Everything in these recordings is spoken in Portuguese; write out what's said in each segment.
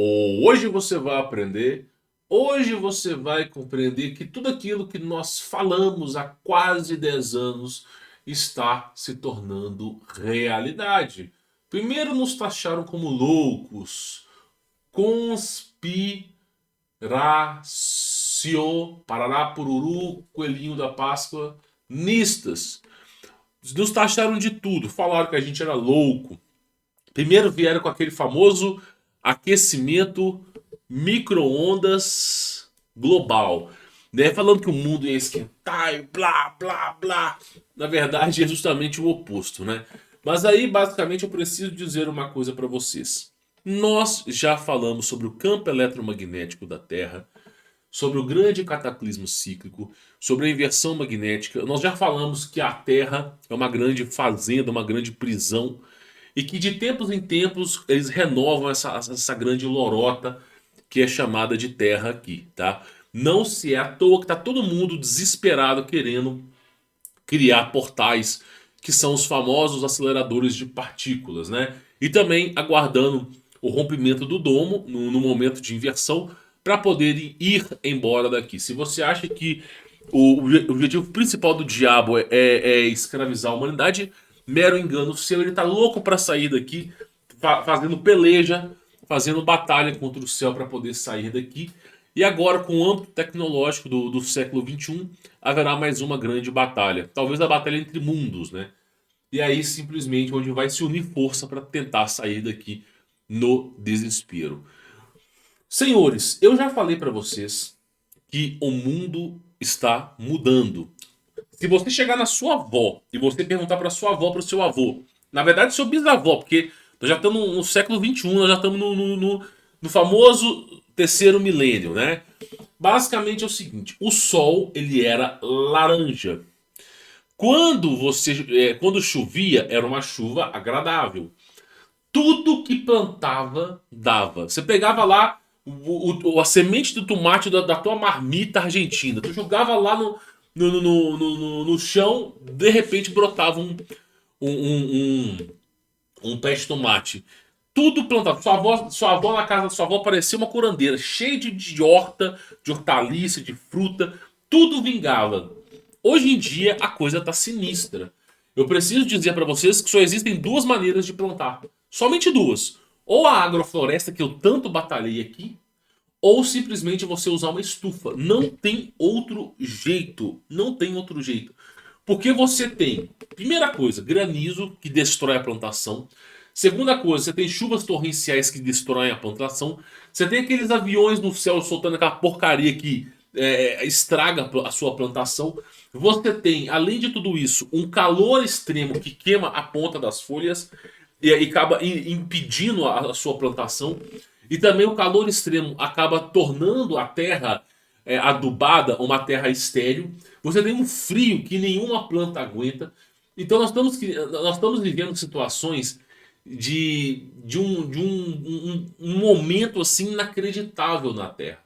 Hoje você vai aprender, hoje você vai compreender que tudo aquilo que nós falamos há quase 10 anos está se tornando realidade. Primeiro nos taxaram como loucos, conspiracio, parará, pururu, coelhinho da Páscoa, nistas. Nos taxaram de tudo, falaram que a gente era louco. Primeiro vieram com aquele famoso aquecimento micro-ondas global, né? Falando que o mundo ia esquentar e blá blá blá. Na verdade é justamente o oposto, né? Mas aí basicamente eu preciso dizer uma coisa para vocês. Nós já falamos sobre o campo eletromagnético da Terra, sobre o grande cataclismo cíclico, sobre a inversão magnética. Nós já falamos que a Terra é uma grande fazenda, uma grande prisão e que de tempos em tempos eles renovam essa grande lorota que é chamada de Terra aqui, tá? Não se é à toa que tá todo mundo desesperado querendo criar portais que são os famosos aceleradores de partículas, né? E também aguardando o rompimento do domo no momento de inversão para poderem ir embora daqui. Se você acha que o objetivo principal do diabo é escravizar a humanidade, mero engano seu. Ele tá louco para sair daqui, fazendo peleja, fazendo batalha contra o céu para poder sair daqui. E agora, com o âmbito tecnológico do século XXI, haverá mais uma grande batalha. Talvez a batalha entre mundos, né? E aí, simplesmente, onde vai se unir força para tentar sair daqui no desespero. Senhores, eu já falei para vocês que o mundo está mudando. Se você chegar na sua avó e você perguntar para sua avó, para o seu avô, na verdade, seu bisavó, porque nós já estamos no século XXI, nós já estamos no famoso terceiro milênio, né? Basicamente é o seguinte: o Sol ele era laranja. Quando chovia, era uma chuva agradável. Tudo que plantava dava. Você pegava lá a semente do tomate da tua marmita argentina, tu jogava lá no chão, de repente brotava um, um, um pé de tomate. Tudo plantado. Sua avó na casa da sua avó parecia uma curandeira, cheia de horta, de hortaliça, de fruta. Tudo vingava. Hoje em dia a coisa tá sinistra. Eu preciso dizer para vocês que só existem duas maneiras de plantar. Somente duas. Ou a agrofloresta que eu tanto batalhei aqui, ou simplesmente você usar uma estufa. Não tem outro jeito. Não tem outro jeito. Porque você tem, primeira coisa, granizo que destrói a plantação. Segunda coisa, você tem chuvas torrenciais que destroem a plantação. Você tem aqueles aviões no céu soltando aquela porcaria que estraga a sua plantação. Você tem, além de tudo isso, um calor extremo que queima a ponta das folhas e acaba impedindo a sua plantação. E também o calor extremo acaba tornando a terra adubada uma terra estéril. Você tem um frio que nenhuma planta aguenta. Então nós estamos vivendo situações de um momento assim inacreditável na Terra.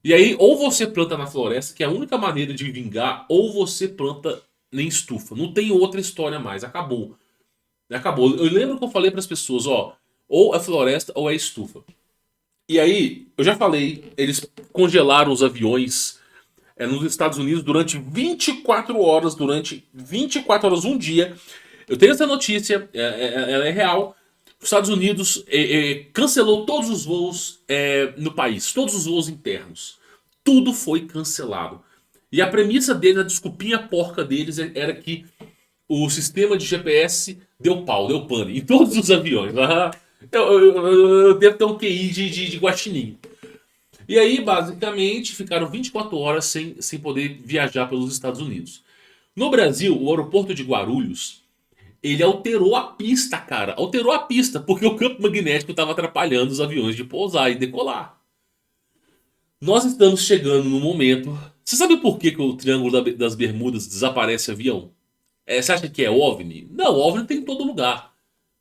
E aí, ou você planta na floresta, que é a única maneira de vingar, ou você planta em estufa. Não tem outra história mais. Acabou. Acabou. Eu lembro que eu falei para as pessoas, ó, ou é floresta ou é estufa. E aí, eu já falei, eles congelaram os aviões nos Estados Unidos durante 24 horas, um dia. Eu tenho essa notícia, ela é real. Os Estados Unidos cancelou todos os voos no país, todos os voos internos. Tudo foi cancelado. E a premissa deles, a desculpinha porca deles era que o sistema de GPS deu pau, deu pane em todos os aviões. Eu devo ter um QI de guaxinim. E aí, basicamente, ficaram 24 horas sem poder viajar pelos Estados Unidos. No Brasil, o aeroporto de Guarulhos, ele alterou a pista, cara. Alterou a pista, porque o campo magnético estava atrapalhando os aviões de pousar e decolar. Nós estamos chegando no momento... Você sabe por que o Triângulo das Bermudas desaparece avião? Você acha que é OVNI? Não, OVNI tem em todo lugar.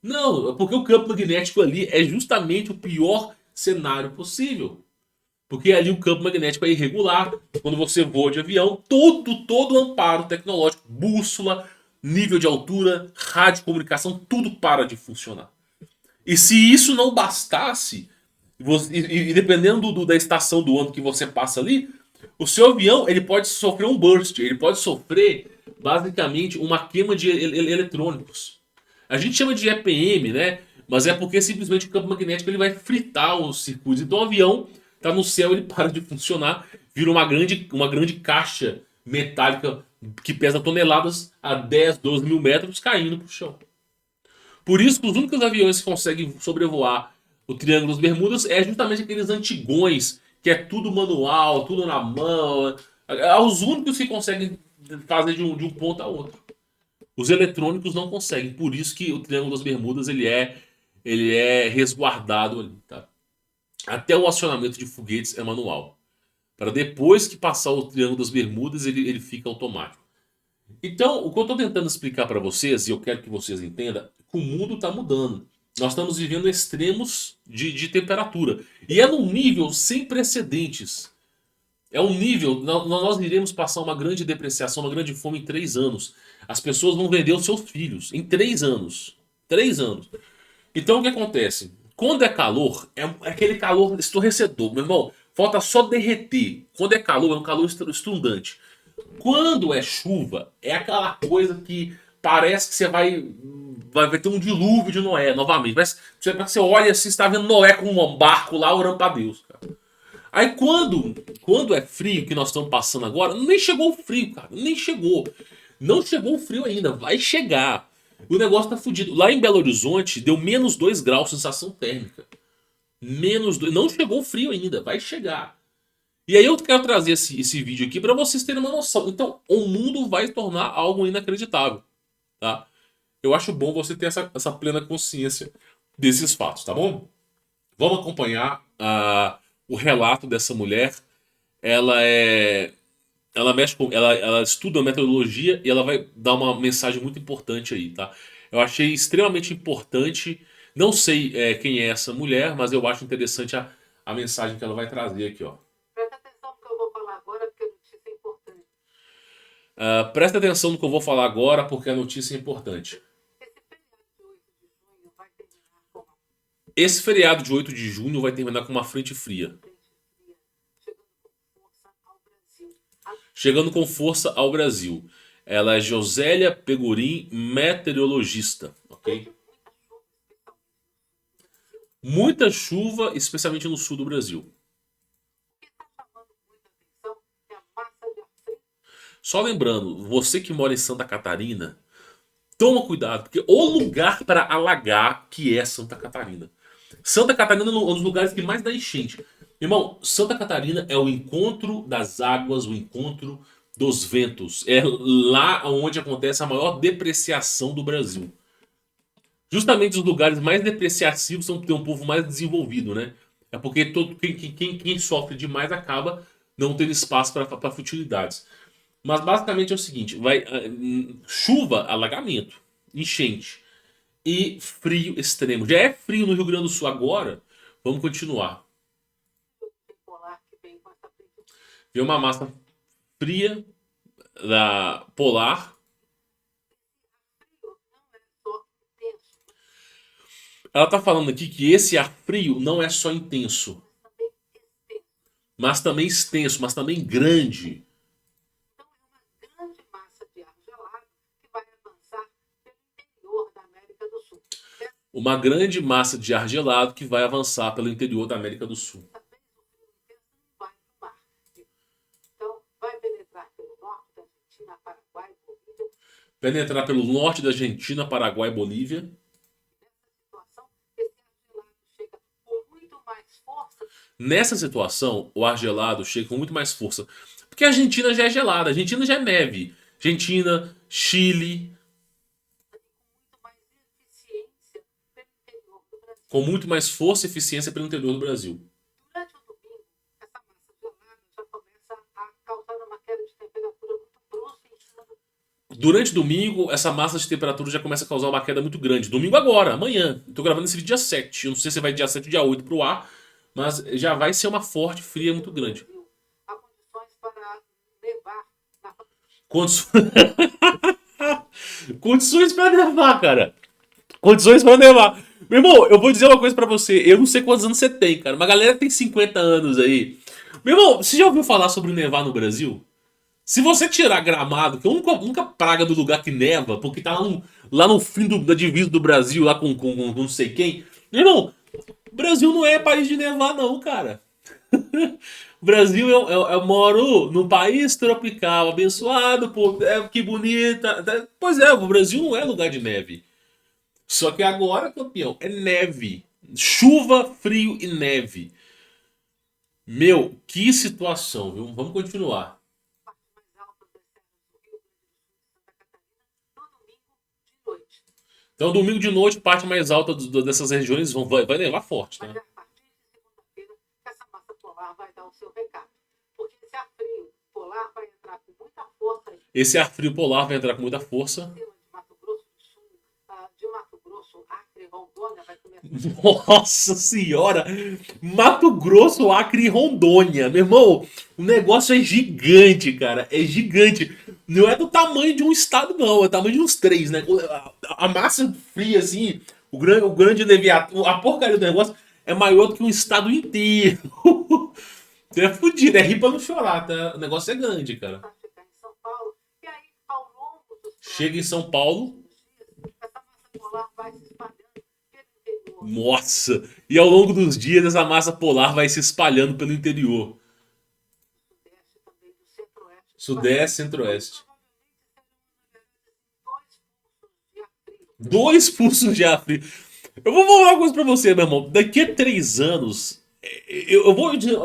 Não, porque o campo magnético ali é justamente o pior cenário possível. Porque ali o campo magnético é irregular. Quando você voa de avião, todo amparo tecnológico, bússola, nível de altura, rádio, comunicação, tudo para de funcionar. E se isso não bastasse, E dependendo da estação do ano que você passa ali, o seu avião ele pode sofrer um burst, ele pode sofrer basicamente uma queima de eletrônicos. A gente chama de EPM, né? Mas é porque simplesmente o campo magnético ele vai fritar os circuitos. Então o avião tá no céu, ele para de funcionar, vira uma grande caixa metálica que pesa toneladas a 10, 12 mil metros caindo pro chão. Por isso que os únicos aviões que conseguem sobrevoar o Triângulo das Bermudas é justamente aqueles antigões, que é tudo manual, tudo na mão. É os únicos que conseguem fazer de um ponto a outro. Os eletrônicos não conseguem, por isso que o Triângulo das Bermudas ele é resguardado ali, tá? Até o acionamento de foguetes é manual. Para depois que passar o Triângulo das Bermudas, ele fica automático. Então, o que eu estou tentando explicar para vocês, e eu quero que vocês entendam, é que o mundo está mudando. Nós estamos vivendo extremos de temperatura. E é num nível sem precedentes. É um nível. Nós iremos passar uma grande depreciação, uma grande fome em 3 anos. As pessoas vão vender os seus filhos em 3 anos. 3 anos. Então o que acontece? Quando é calor, é aquele calor estorrecedor. Meu irmão, falta só derreter. Quando é calor, é um calor estrundante. Quando é chuva, é aquela coisa que parece que você vai ter um dilúvio de Noé novamente. Mas você olha assim, você está vendo Noé com um barco lá orando para Deus, cara. Aí quando é frio, que nós estamos passando agora, nem chegou o frio, cara. Nem chegou. Não chegou o frio ainda, vai chegar. O negócio tá fudido. Lá em Belo Horizonte deu -2 graus sensação térmica. -2. Não chegou o frio ainda, vai chegar. E aí eu quero trazer esse vídeo aqui para vocês terem uma noção. Então, o mundo vai se tornar algo inacreditável, tá? Eu acho bom você ter essa plena consciência desses fatos, tá bom? Vamos acompanhar o relato dessa mulher. Ela é, ela mexe com, ela estuda metodologia e ela vai dar uma mensagem muito importante aí, tá? Eu achei extremamente importante. Não sei quem é essa mulher, mas eu acho interessante a mensagem que ela vai trazer aqui, ó. Presta atenção no que eu vou falar agora, porque a notícia é importante. Presta atenção no que eu vou falar agora, porque a notícia é importante. Esse feriado de 8 de junho vai terminar com uma Esse feriado de 8 de junho vai terminar com uma frente fria. frente fria chegando com força ao Brasil. Chegando com força ao Brasil. Ela é Josélia Pegorim, meteorologista, ok? Muita chuva, especialmente no sul do Brasil. O que está chamando muita atenção é a massa de ar frio. Só lembrando, você que mora em Santa Catarina, toma cuidado, porque o lugar para alagar que é Santa Catarina. Santa Catarina é um dos lugares que mais dá enchente. Irmão, Santa Catarina é o encontro das águas, o encontro dos ventos. É lá onde acontece a maior depreciação do Brasil. Justamente os lugares mais depreciativos são ter um povo mais desenvolvido, né? É porque quem sofre demais acaba não tendo espaço para futilidades. Mas basicamente é o seguinte: chuva, alagamento, enchente e frio extremo. Já é frio no Rio Grande do Sul agora. Vamos continuar. Polar que vem com essa frente Vem uma massa fria da polar. frio não é só intenso, Ela tá falando aqui que esse ar frio não é só intenso, mas também extenso. mas também extenso, mas também grande. Então é uma grande massa de ar gelado que vai avançar pelo interior da América do Sul. Uma grande massa de ar gelado que vai avançar pelo interior da América do Sul. Dessa vez o frio intenso não vai para o mar. Então vai penetrar pelo norte da Argentina, Paraguai, Bolívia. Penetrar pelo norte da Argentina, Paraguai e Bolívia. Nessa situação, esse ar gelado chega com muito mais força. Nessa situação, o ar gelado chega com muito mais força. Porque a Argentina já é gelada, a Argentina já é neve. Argentina, Chile, com muito mais eficiência pelo interior do Brasil. com muito mais força e eficiência pelo interior do Brasil. Durante o domingo, essa massa gelada já começa a causar uma queda de temperatura muito brusca em cima do. Durante o domingo, essa massa de temperatura já começa a causar uma queda muito grande. Domingo agora, amanhã. Estou gravando esse vídeo dia 7. Eu não sei se vai dia 7 ou dia 8 pro ar, mas já vai ser uma forte fria muito grande. Há condições para nevar na Condições Condições para nevar, cara. Condições para nevar. Meu irmão, eu vou dizer uma coisa pra você. Eu não sei quantos anos você tem, cara. Mas a galera tem 50 anos aí. Meu irmão, você já ouviu falar sobre nevar no Brasil? Se você tirar Gramado, que é a única praga do lugar que neva, porque tá lá no fim da divisa do Brasil, lá com não sei quem. Meu irmão, o Brasil não é país de nevar, não, cara. O Brasil, eu moro num país tropical, abençoado, pô, que bonita. Pois é, o Brasil não é lugar de neve. Só que agora, campeão, é neve. Chuva, frio e neve. Meu, que situação, viu? Vamos continuar. Então, domingo de noite, parte mais alta dessas regiões vai nevar forte, Mas tá? é a partir de segunda-feira que essa massa polar vai dar o seu recado. Porque esse ar frio polar vai entrar com muita força em Esse ar frio polar vai entrar com muita força. cima de Mato Grosso do Sul, de Mato Grosso, Acre, Rondônia, vai começar. Nossa senhora! Mato Grosso, Acre e Rondônia. Meu irmão, o negócio é gigante, cara. É gigante. Não é do tamanho de um estado, não. É do tamanho de uns três, né? A massa fria, assim, o grande Leviatã, a porcaria do negócio é maior do que um estado inteiro. Você é fudido, é rir pra não chorar, tá? O negócio é grande, cara. Para chegar em São Paulo, e aí, ao longo dos Chega em próximos São Paulo, dias, essa massa polar vai se espalhando pelo interior, nossa! E ao longo dos dias, essa massa polar vai se espalhando pelo interior. do sudeste também, do centro-oeste do país. Sudeste, centro-oeste. Provavelmente serão 2 pulsos de ar frio. 2 pulsos de ar frio. Eu vou falar uma coisa pra você, meu irmão. Daqui a 3 anos, eu vou dizer.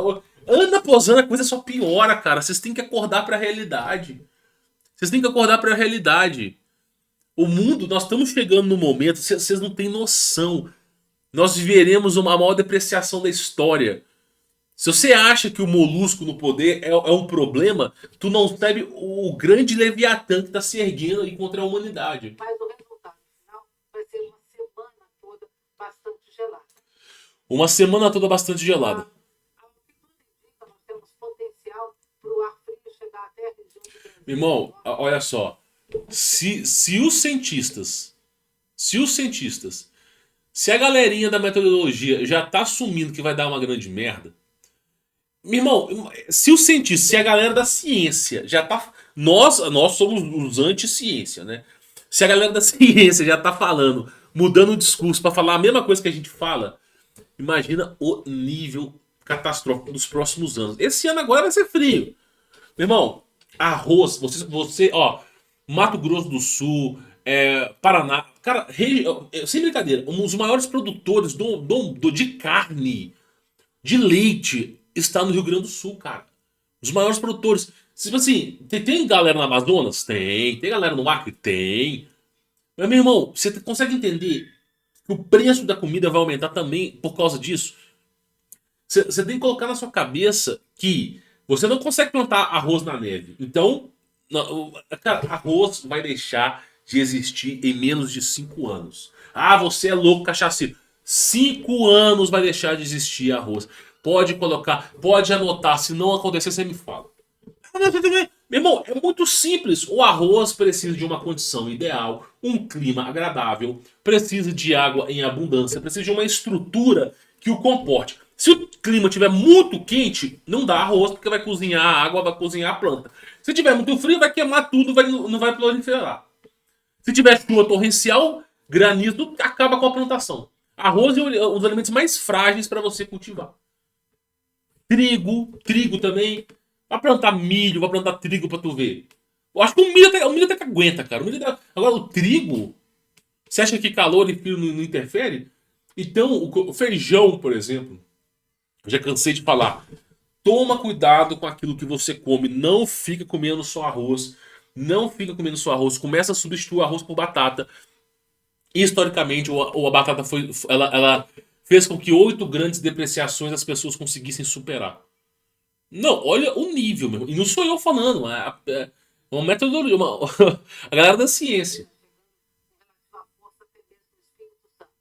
Ano após ano a coisa só piora, cara. Vocês têm que acordar pra realidade. Vocês têm que acordar pra realidade. O mundo, nós estamos chegando no momento, vocês não têm noção. Nós viveremos uma maior depreciação da história. Se você acha que o molusco no poder é um problema, tu não sabe o grande Leviatã que está se erguendo aí contra a humanidade. Mas o resultado final vai ser uma semana toda bastante gelada. Uma semana toda bastante gelada. Ao que tudo indica, nós temos potencial para o ar frio chegar até a região do Brasil. Irmão, olha só. Se os cientistas, se a galerinha da meteorologia já tá assumindo que vai dar uma grande merda, meu irmão, se os cientistas, se a galera da ciência já tá. Nós somos os anti-ciência, né? Se a galera da ciência já tá falando, mudando o discurso pra falar a mesma coisa que a gente fala, imagina o nível catastrófico dos próximos anos. Esse ano agora vai ser frio. Meu irmão, arroz, ó, Mato Grosso do Sul, Paraná, cara, sem brincadeira, um dos maiores produtores de carne, de leite, está no Rio Grande do Sul, cara. Os maiores produtores. Tipo assim, tem galera no Amazonas? Tem galera no Acre? Tem. Mas, meu irmão, você consegue entender que o preço da comida vai aumentar também por causa disso? Você tem que colocar na sua cabeça que você não consegue plantar arroz na neve. Então, cara, arroz vai deixar de existir em menos de 5 anos. Ah, você é louco, cachaceiro. 5 anos vai deixar de existir arroz. Pode colocar, pode anotar. Se não acontecer, você me fala. Meu irmão, é muito simples. O arroz precisa de uma condição ideal, um clima agradável, precisa de água em abundância, precisa de uma estrutura que o comporte. Se o clima estiver muito quente, não dá arroz, porque vai cozinhar a água, vai cozinhar a planta. Se tiver muito frio, vai queimar tudo, não vai proliferar. Se tiver chuva torrencial, granizo, acaba com a plantação. Arroz é um dos alimentos mais frágeis para você cultivar. Trigo também. Vai plantar milho, vai plantar trigo pra tu ver. Eu acho que o milho até que aguenta, cara. Agora, o trigo, você acha que calor e frio não interfere? Então, o feijão, por exemplo, eu já cansei de falar. Toma cuidado com aquilo que você come. Não fica comendo só arroz. Não fica comendo só arroz. Começa a substituir o arroz por batata. Historicamente, a batata ela fez com que 8 grandes depreciações as pessoas conseguissem superar. Não, olha o nível, meu. E não sou eu falando. É uma metodologia. A galera da ciência. Com a força até mesmo do Espírito Santo.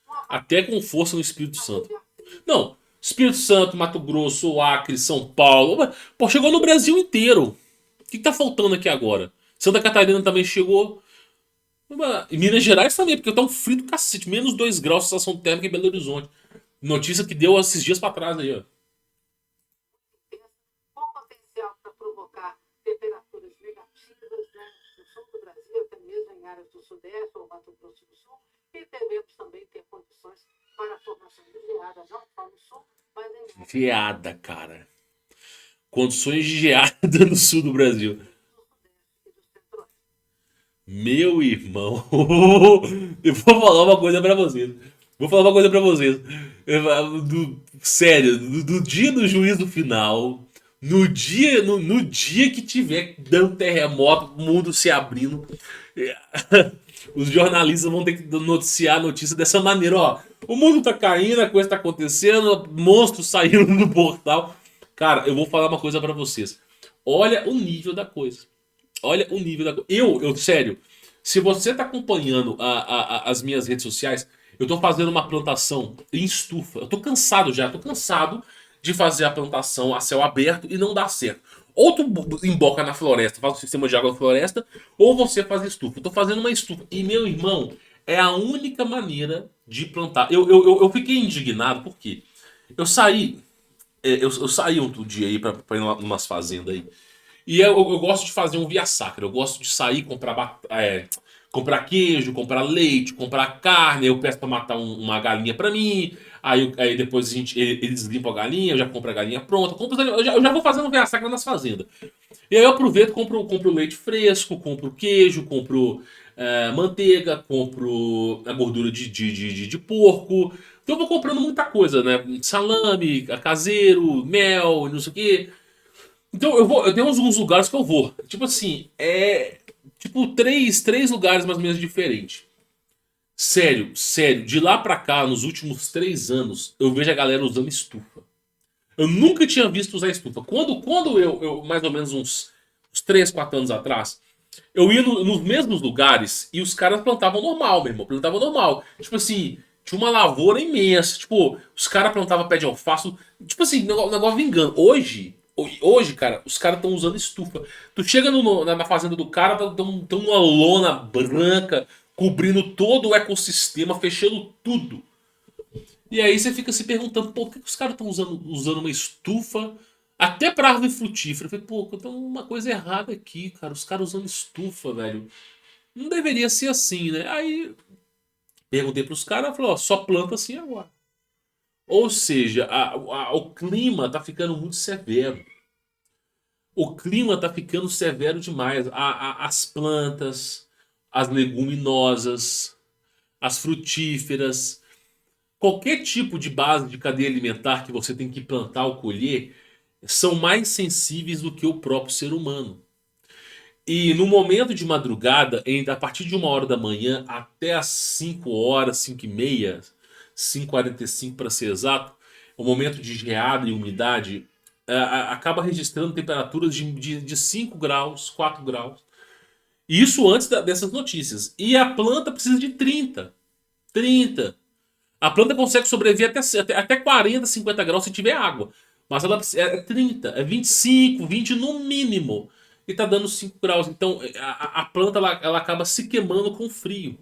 Uma Até com força no Espírito base Santo. de ar frio. Não. Espírito Santo, Mato Grosso, Acre, São Paulo. Pô, chegou no Brasil inteiro. O que tá faltando aqui agora? Santa Catarina também chegou. Em Minas Gerais também, porque tá um frio do cacete. -2 graus de sensação térmica em Belo Horizonte. Notícia que deu esses dias pra trás aí, ó. Com potencial para provocar temperaturas negativas, né, no sul do Brasil, até mesmo em áreas do Sudeste ou Mato Grosso do Sul, e devemos também ter condições para a formação de geada, não só no sul, mas em áreas Geada, cara. Condições de geada no sul do Brasil. do Sudeste e do Centro-Oeste. Meu irmão. Eu vou falar uma coisa pra vocês. Vou falar uma coisa pra vocês. Sério, do dia do juízo final, no dia que tiver dando terremoto, o mundo se abrindo, os jornalistas vão ter que noticiar a notícia dessa maneira, ó. O mundo tá caindo, a coisa tá acontecendo, monstros saíram do portal. Cara, eu vou falar uma coisa pra vocês. Olha o nível da coisa. Olha o nível da coisa. Sério, se você tá acompanhando as minhas redes sociais, eu tô fazendo uma plantação em estufa. Eu tô cansado já, tô cansado de fazer a plantação a céu aberto e não dá certo. Ou tu emboca na floresta, faz o sistema de água na floresta, ou você faz estufa. Eu tô fazendo uma estufa. E meu irmão, é a única maneira de plantar. Eu fiquei indignado porque eu saí. Eu saí um dia aí pra ir numas fazendas aí. E eu gosto de fazer um via sacra. Eu gosto de sair, comprar queijo, comprar leite, comprar carne. Eu peço pra matar uma galinha pra mim. Aí depois eles limpam a galinha, eu já compro a galinha pronta. Eu já vou fazendo via sacra nas fazendas. E aí eu aproveito, compro leite fresco, compro queijo, compro manteiga, compro a gordura de porco. Então eu vou comprando muita coisa, né? Salame, caseiro, mel, não sei o quê. Então eu tenho uns lugares que eu vou. Tipo assim, tipo três lugares mais ou menos diferentes. Sério, sério, de lá pra cá, nos últimos 3 anos, eu vejo a galera usando estufa. Eu nunca tinha visto usar estufa. Quando eu mais ou menos uns 3, 4 anos atrás, eu ia nos mesmos lugares e os caras plantavam normal, meu irmão. Plantavam normal. Tipo assim, tinha uma lavoura imensa. Tipo, os caras plantavam pé de alface. Tipo assim, negócio vingando. Hoje, cara, os caras estão usando estufa. Tu chega na fazenda do cara, tem uma lona branca cobrindo todo o ecossistema, fechando tudo. E aí você fica se perguntando, pô, por que os caras estão usando uma estufa até pra árvore frutífera? Eu falei, pô, tem uma coisa errada aqui, cara. Os caras usando estufa, velho. Não deveria ser assim, né? Aí perguntei pros caras, falou, ó, só planta assim agora. Ou seja, o clima tá ficando muito severo. O clima tá ficando severo demais. As plantas, as leguminosas, as frutíferas, qualquer tipo de base de cadeia alimentar que você tem que plantar ou colher são mais sensíveis do que o próprio ser humano. E no momento de madrugada, a partir de 1 hora da manhã até as 5 horas, 5 e meia, 5h45 para ser exato, o momento de geada e umidade acaba registrando temperaturas de 5 graus, 4 graus. E isso antes dessas notícias. E a planta precisa de 30. 30. A planta consegue sobreviver até 40, 50 graus se tiver água. Mas ela é 30, é 25, 20 no mínimo. E tá dando 5 graus. Então a planta ela acaba se queimando com frio.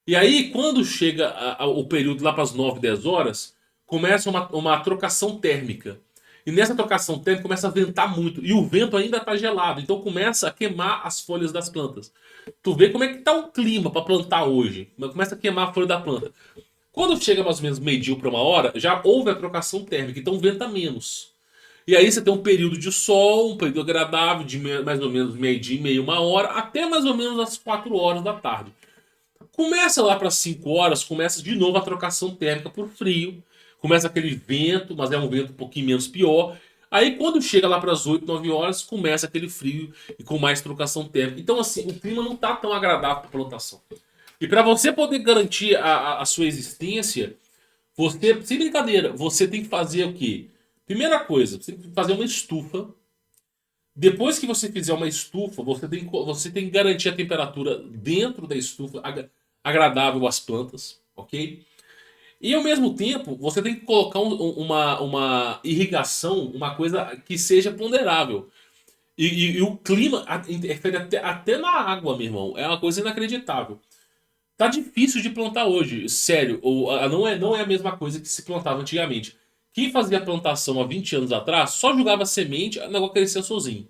E aí, quando chega o período lá para as 9, 10 horas, começa uma trocação térmica. E nessa trocação térmica começa a ventar muito. E o vento ainda está gelado. Então começa a queimar as folhas das plantas. Tu vê como é que tá o clima para plantar hoje. Começa a queimar a folha da planta. Quando chega mais ou menos meio-dia para 1 hora, já houve a trocação térmica, então venta menos. E aí você tem um período de sol, um período agradável de mais ou menos meio-dia e meia, 1 hora, até mais ou menos as 4 horas da tarde. Começa lá para 5 horas, começa de novo a trocação térmica por frio. Começa aquele vento, mas é um vento um pouquinho menos pior. Aí quando chega lá para as 8, 9 horas, começa aquele frio e com mais trocação térmica. Então assim, o clima não está tão agradável para plantação. E para você poder garantir a sua existência, você, sem brincadeira, você tem que fazer o quê? Primeira coisa, você tem que fazer uma estufa. Depois que você fizer uma estufa, você tem que garantir a temperatura dentro da estufa agradável às plantas, ok? E ao mesmo tempo, você tem que colocar uma irrigação, uma coisa que seja ponderável. E o clima interfere até na água, meu irmão. É uma coisa inacreditável. Tá difícil de plantar hoje, sério. Não é a mesma coisa que se plantava antigamente. Quem fazia plantação há 20 anos atrás só jogava semente, o negócio crescia sozinho.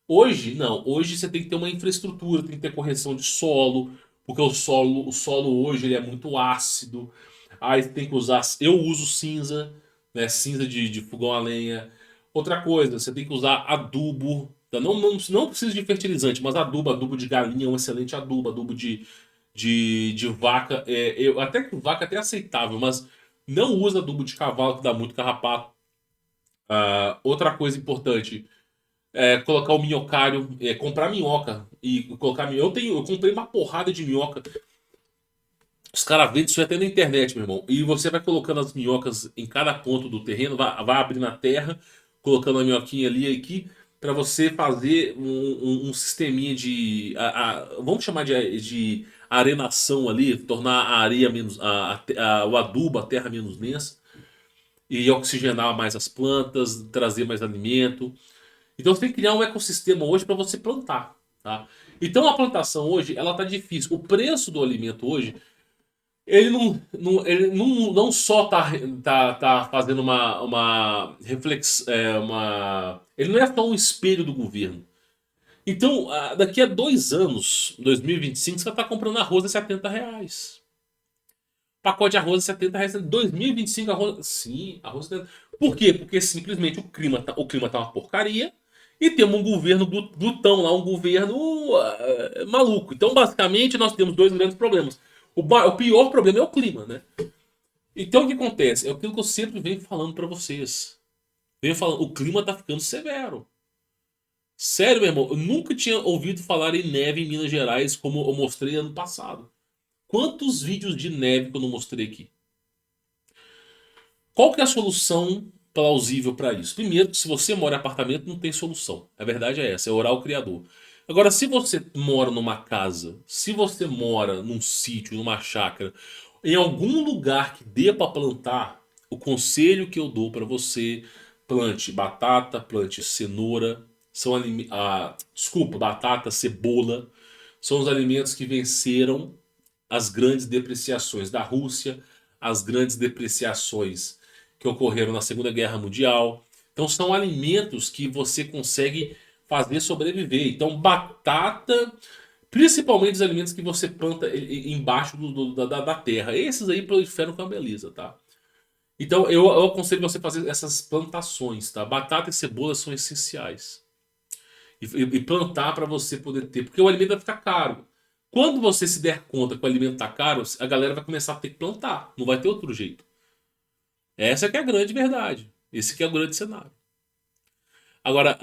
Hoje, não. Hoje você tem que ter uma infraestrutura, tem que ter correção de solo, porque o solo hoje ele é muito ácido. Aí você tem que usar. Eu uso cinza, né? Cinza de fogão a lenha. Outra coisa, você tem que usar adubo. Tá? Não precisa de fertilizante, mas adubo de galinha é um excelente adubo, adubo de vaca. Até que vaca é até aceitável, mas não usa adubo de cavalo que dá muito carrapato. Outra coisa importante colocar o minhocário, comprar minhoca e colocar minhoca. Eu comprei uma porrada de minhoca. Os caras vendem isso até na internet, meu irmão. E você vai colocando as minhocas em cada ponto do terreno, vai abrindo a terra, colocando a minhoquinha ali e aqui, para você fazer um sisteminha vamos chamar de arenação ali, tornar a areia menos. O adubo, a terra menos densa, e oxigenar mais as plantas, trazer mais alimento. Então você tem que criar um ecossistema hoje para você plantar, tá? Então a plantação hoje, ela tá difícil. O preço do alimento hoje, ele não só tá fazendo uma reflexão, ele não é só um espelho do governo. Então, daqui a 2 anos, 2025, você vai estar comprando arroz a R$ 70. Pacote de arroz a R$ 70. 2025, arroz. Sim, arroz a 70. Por quê? Porque simplesmente o clima tá uma porcaria e temos um governo glutão lá, um governo maluco. Então, basicamente, nós temos dois grandes problemas. O pior problema é o clima, né? Então, o que acontece? É aquilo que eu sempre venho falando pra vocês. Venho falando, o clima tá ficando severo. Sério, meu irmão, eu nunca tinha ouvido falar em neve em Minas Gerais como eu mostrei ano passado. Quantos vídeos de neve que eu não mostrei aqui? Qual que é a solução plausível para isso? Primeiro, que se você mora em apartamento, não tem solução. A verdade é essa, é orar ao Criador. Agora, se você mora numa casa, se você mora num sítio, numa chácara, em algum lugar que dê para plantar, o conselho que eu dou para você, plante batata, plante cenoura, desculpa, batata, cebola, são os alimentos que venceram as grandes depreciações da Rússia, as grandes depreciações que ocorreram na Segunda Guerra Mundial. Então são alimentos que você consegue fazer sobreviver. Então batata, principalmente os alimentos que você planta embaixo da terra. Esses aí proliferam com a beleza, tá? Então eu aconselho você fazer essas plantações, tá? Batata e cebola são essenciais. E plantar para você poder ter, porque o alimento vai ficar caro. Quando você se der conta que o alimento tá caro, a galera vai começar a ter que plantar. Não vai ter outro jeito. Essa que é a grande verdade. Esse que é o grande cenário. Agora,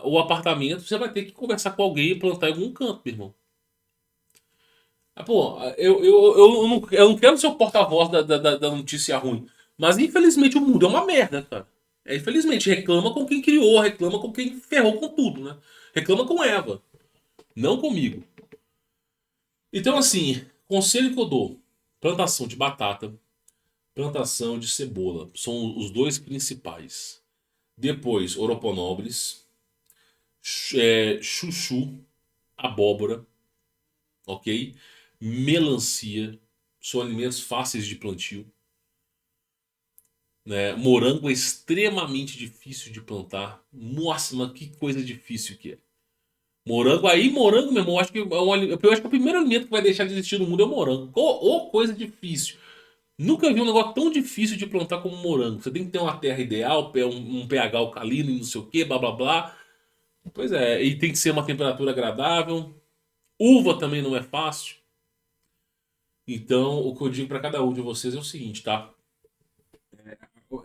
o apartamento, você vai ter que conversar com alguém e plantar em algum canto, meu irmão. Pô, eu não quero ser o porta-voz da notícia ruim. Mas infelizmente o mundo é uma merda, cara. Infelizmente, reclama com quem criou, reclama com quem ferrou com tudo, né? Reclama com Eva, não comigo. Então, assim, conselho que eu dou: plantação de batata, plantação de cebola. São os dois principais. Depois, oroponobres, chuchu, abóbora, ok? Melancia, são alimentos fáceis de plantio. Né? Morango é extremamente difícil de plantar. Nossa, mas que coisa difícil que é. Morango, meu irmão, eu acho que o primeiro alimento que vai deixar de existir no mundo é o morango. Ô, coisa difícil. Nunca vi um negócio tão difícil de plantar como morango. Você tem que ter uma terra ideal, um pH alcalino e não sei o que, blá blá blá. Pois é, e tem que ser uma temperatura agradável. Uva também não é fácil. Então, o que eu digo para cada um de vocês é o seguinte, tá?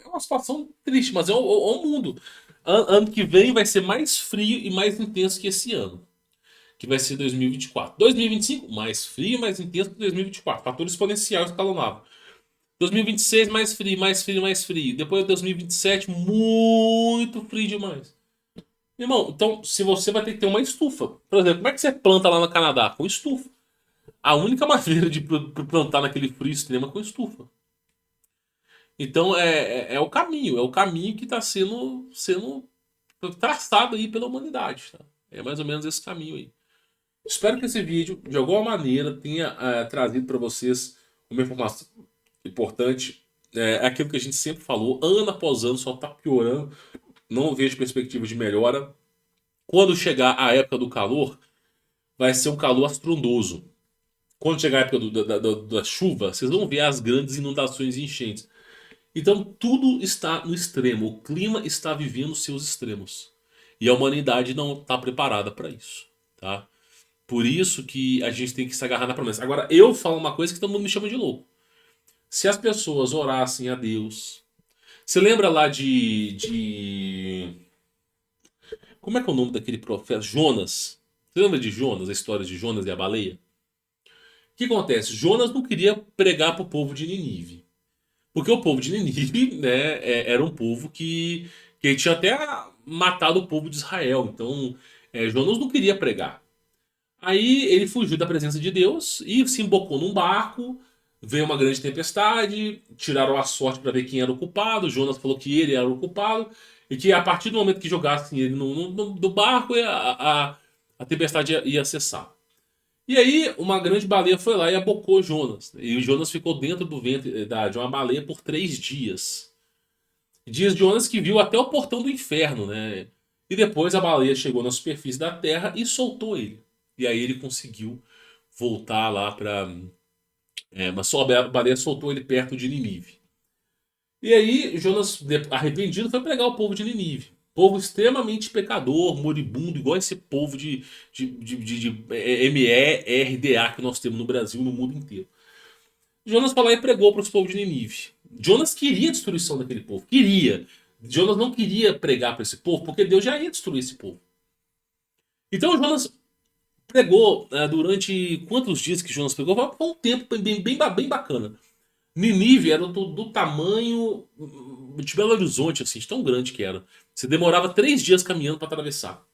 É uma situação triste, mas é o mundo. Ano que vem vai ser mais frio e mais intenso que esse ano, que vai ser 2024. 2025, mais frio e mais intenso que 2024. Fator exponencial escalonado. 2026, mais frio, mais frio, mais frio. Depois de 2027, muito frio demais. Irmão, então se você vai ter que ter uma estufa. Por exemplo, como é que você planta lá no Canadá? Com estufa. A única maneira de plantar naquele frio extremo é com estufa. Então é o caminho que está sendo traçado aí pela humanidade, tá? É mais ou menos esse caminho aí. Espero que esse vídeo, de alguma maneira, tenha trazido para vocês uma informação importante. É aquilo que a gente sempre falou, ano após ano só está piorando. Não vejo perspectiva de melhora. Quando chegar a época do calor, vai ser um calor astrondoso. Quando chegar a época da chuva, vocês vão ver as grandes inundações e enchentes. Então tudo está no extremo. O clima está vivendo seus extremos. E a humanidade não está preparada para isso, tá? Por isso que a gente tem que se agarrar na promessa. Agora, eu falo uma coisa que todo mundo me chama de louco. Se as pessoas orassem a Deus. Você lembra lá como é que é o nome daquele profeta? Jonas. Você lembra de Jonas, a história de Jonas e a baleia? O que acontece? Jonas não queria pregar para o povo de Nínive. Porque o povo de Nínive, né, era um povo que tinha até matado o povo de Israel. Então, Jonas não queria pregar. Aí ele fugiu da presença de Deus e se embocou num barco. Veio uma grande tempestade, tiraram a sorte para ver quem era o culpado. Jonas falou que ele era o culpado e que a partir do momento que jogassem ele do barco, a tempestade ia cessar. E aí uma grande baleia foi lá e abocou Jonas. E o Jonas ficou dentro do ventre de uma baleia por 3 dias. Diz Jonas que viu até o portão do inferno, né? E depois a baleia chegou na superfície da terra e soltou ele. E aí ele conseguiu voltar lá para. Mas só a baleia soltou ele perto de Nínive. E aí Jonas, arrependido, foi pregar ao povo de Nínive. Povo extremamente pecador, moribundo, igual esse povo de MERDA que nós temos no Brasil e no mundo inteiro. Jonas foi lá e pregou para os povos de Nínive. Jonas queria a destruição daquele povo. Queria. Jonas não queria pregar para esse povo, porque Deus já ia destruir esse povo. Então Jonas pregou durante quantos dias que Jonas pregou? Foi um tempo bem bacana. Nínive era do tamanho de Belo Horizonte, assim, de tão grande que era. Você demorava 3 dias caminhando para atravessar.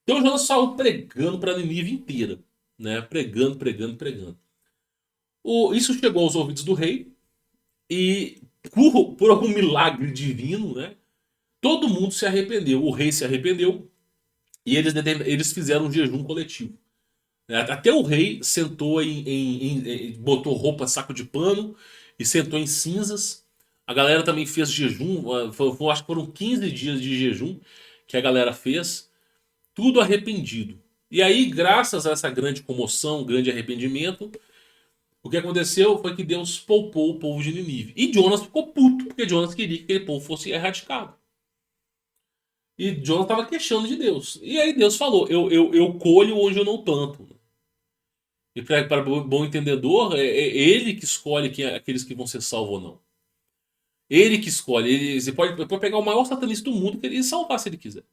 Então Jonas saiu pregando para Nínive inteira, né? Pregando, pregando, pregando. Isso chegou aos ouvidos do rei e por algum milagre divino, né? Todo mundo se arrependeu. O rei se arrependeu e eles fizeram um jejum coletivo. Até o rei sentou botou roupa, saco de pano e sentou em cinzas. A galera também fez jejum. Acho que foram 15 dias de jejum que a galera fez. Tudo arrependido. E aí, graças a essa grande comoção, grande arrependimento, o que aconteceu foi que Deus poupou o povo de Nínive. E Jonas ficou puto, porque Jonas queria que aquele povo fosse erradicado. E Jonas estava queixando de Deus. E aí Deus falou: eu colho onde eu não planto. E para bom entendedor, é ele que escolhe aqueles que vão ser salvos ou não. Ele que escolhe. Você pode pegar o maior satanista do mundo que ele salvar se ele quiser.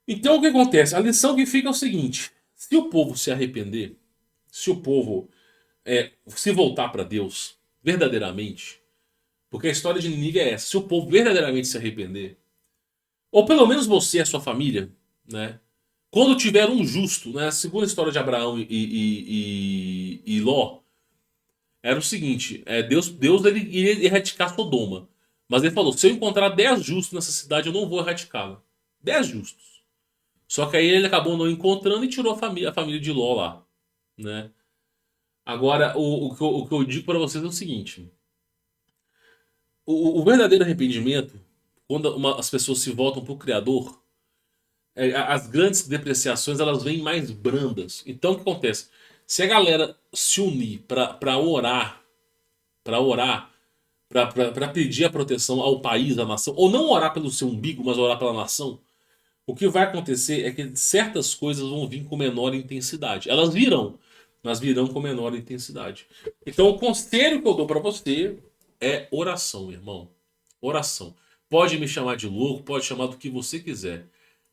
Então o que acontece? A lição que fica é o seguinte: se o povo se arrepender, se o povo se voltar para Deus verdadeiramente, porque a história de Nínive é essa: se o povo verdadeiramente se arrepender, ou pelo menos você e a sua família, né? Quando tiver um justo, né? Segundo a história de Abraão e Ló, era o seguinte: Deus ele iria erradicar Sodoma. Mas ele falou: se eu encontrar 10 justos nessa cidade, eu não vou erradicá-la. 10 justos. Só que aí ele acabou não encontrando e tirou a família de Ló lá, né? Agora, o que eu digo para vocês é o seguinte: o verdadeiro arrependimento, quando as pessoas se voltam para o Criador, as grandes depreciações elas vêm mais brandas. Então o que acontece? Se a galera se unir para orar, para orar, para pedir a proteção ao país, à nação, ou não orar pelo seu umbigo, mas orar pela nação, o que vai acontecer é que certas coisas vão vir com menor intensidade. Elas virão, mas virão com menor intensidade. Então o conselho que eu dou para você é oração, irmão. Oração. Pode me chamar de louco, pode chamar do que você quiser.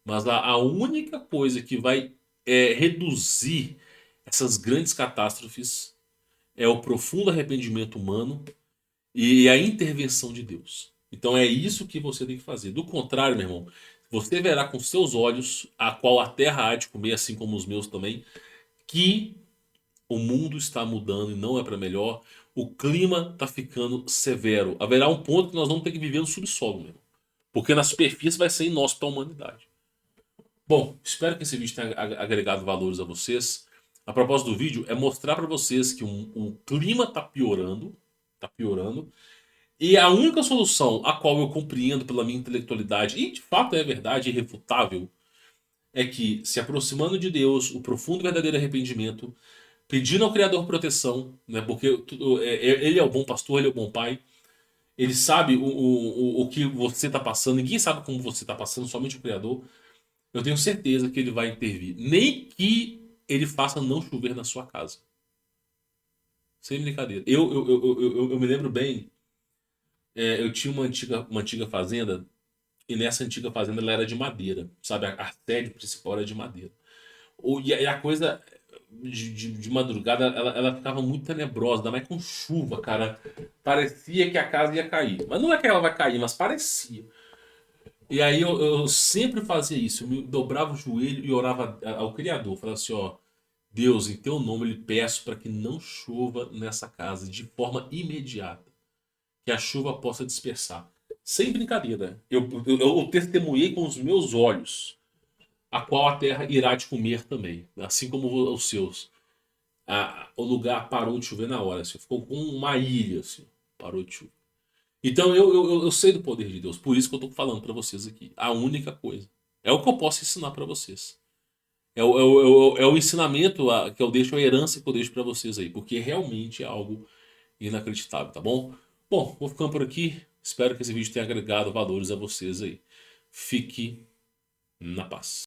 Mas a única coisa que vai reduzir essas grandes catástrofes é o profundo arrependimento humano e a intervenção de Deus. Então é isso que você tem que fazer. Do contrário, meu irmão, você verá com seus olhos, a qual a terra há de comer, assim como os meus também, que o mundo está mudando e não é para melhor. O clima está ficando severo. Haverá um ponto que nós vamos ter que viver no subsolo, meu irmão. Porque na superfície vai ser inóspito para a humanidade. Bom, espero que esse vídeo tenha agregado valores a vocês. A propósito do vídeo é mostrar para vocês que o clima está piorando, e a única solução a qual eu compreendo pela minha intelectualidade, e de fato é verdade, irrefutável, é que se aproximando de Deus, o profundo e verdadeiro arrependimento, pedindo ao Criador proteção, né, porque ele é o bom pastor, ele é o bom pai, ele sabe o que você está passando, ninguém sabe como você está passando, somente o Criador. Eu tenho certeza que ele vai intervir. Nem que ele faça não chover na sua casa. Sem brincadeira. Eu me lembro bem, eu tinha uma antiga fazenda, e nessa antiga fazenda ela era de madeira, sabe? A sede principal era de madeira. E a coisa de madrugada, ela ficava muito tenebrosa, ainda mais com chuva, cara. Parecia que a casa ia cair. Mas não é que ela vai cair, mas parecia. E aí eu sempre fazia isso, eu me dobrava o joelho e orava ao Criador. Falava assim, ó, Deus, em teu nome eu lhe peço para que não chova nessa casa de forma imediata. Que a chuva possa dispersar. Sem brincadeira. Eu testemunhei com os meus olhos a qual a terra irá te comer também. Assim como os seus. O lugar parou de chover na hora. Assim, ficou com uma ilha. Assim, parou de chover. Então eu sei do poder de Deus. Por isso que eu estou falando para vocês aqui. A única coisa. É o que eu posso ensinar para vocês. É o ensinamento que eu deixo, a herança que eu deixo para vocês aí. Porque realmente é algo inacreditável, tá bom? Bom, vou ficando por aqui. Espero que esse vídeo tenha agregado valores a vocês aí. Fique na paz.